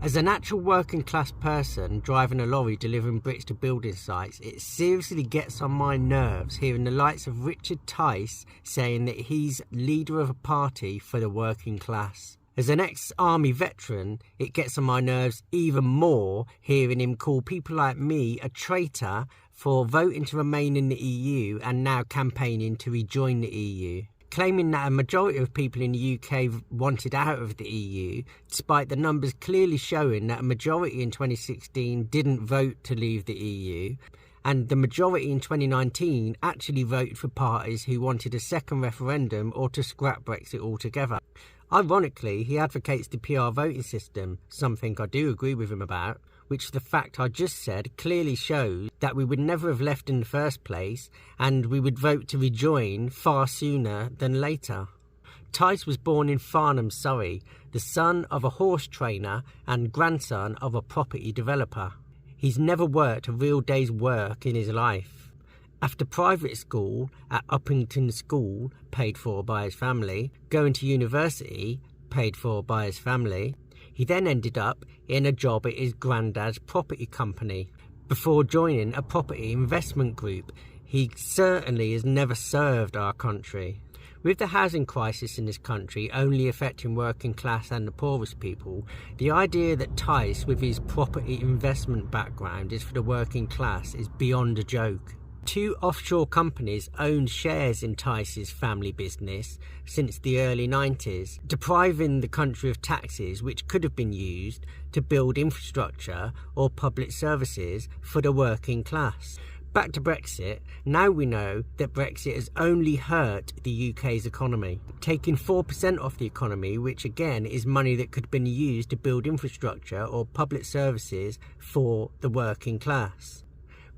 As an actual working class person driving a lorry delivering bricks to building sites, it seriously gets on my nerves hearing the likes of Richard Tice saying that he's leader of a party for the working class. As an ex-army veteran, it gets on my nerves even more hearing him call people like me a traitor for voting to remain in the EU and now campaigning to rejoin the EU. Claiming that a majority of people in the UK wanted out of the EU, despite the numbers clearly showing that a majority in 2016 didn't vote to leave the EU, and the majority in 2019 actually voted for parties who wanted a second referendum or to scrap Brexit altogether. Ironically, he advocates the PR voting system, something I do agree with him about, which the fact I just said clearly shows that we would never have left in the first place and we would vote to rejoin far sooner than later. Tice was born in Farnham, Surrey, the son of a horse trainer and grandson of a property developer. He's never worked a real day's work in his life. After private school at Uppington School, paid for by his family, going to university, paid for by his family, he then ended up in a job at his granddad's property company before joining a property investment group. He certainly has never served our country. With the housing crisis in this country only affecting working class and the poorest people, the idea that Tice, with his property investment background, is for the working class is beyond a joke. 2 offshore companies owned shares in Tice's family business since the early 90s, depriving the country of taxes which could have been used to build infrastructure or public services for the working class. Back to Brexit, now we know that Brexit has only hurt the UK's economy, taking 4% off the economy, which again is money that could have been used to build infrastructure or public services for the working class.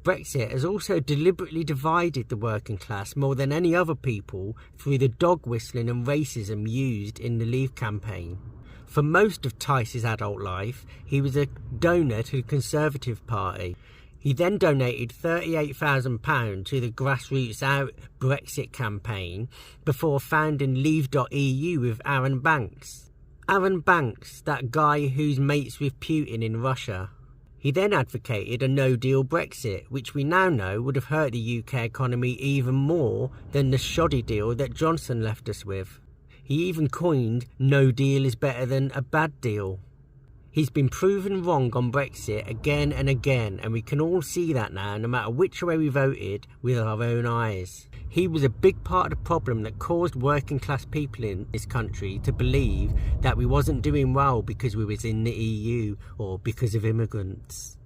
Brexit has also deliberately divided the working class more than any other people through the dog whistling and racism used in the Leave campaign. For most of Tice's adult life, he was a donor to the Conservative Party. He then donated £38,000 to the Grassroots Out Brexit campaign before founding Leave.eu with Aaron Banks. Aaron Banks, that guy who's mates with Putin in Russia. He then advocated a no-deal Brexit, which we now know would have hurt the UK economy even more than the shoddy deal that Johnson left us with. He even coined no deal is better than a bad deal. He's been proven wrong on Brexit again and again, and we can all see that now, no matter which way we voted, with our own eyes. He was a big part of the problem that caused working class people in this country to believe that we wasn't doing well because we was in the EU or because of immigrants.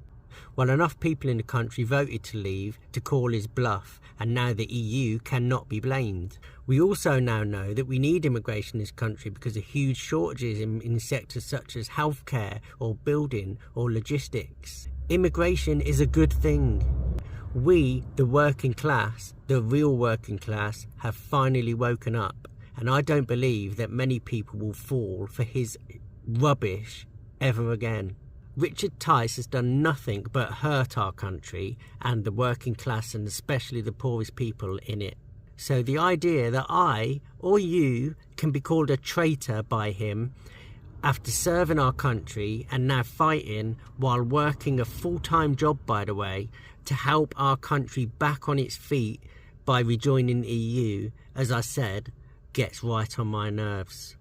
Well, enough people in the country voted to leave to call his bluff, and now the EU cannot be blamed. We also now know that we need immigration in this country because of huge shortages in sectors such as healthcare or building or logistics. Immigration is a good thing. We, the working class, the real working class, have finally woken up, and I don't believe that many people will fall for his rubbish ever again. Richard Tice has done nothing but hurt our country and the working class, and especially the poorest people in it. So the idea that I or you can be called a traitor by him after serving our country and now fighting while working a full-time job, by the way, to help our country back on its feet by rejoining the EU, as I said, gets right on my nerves.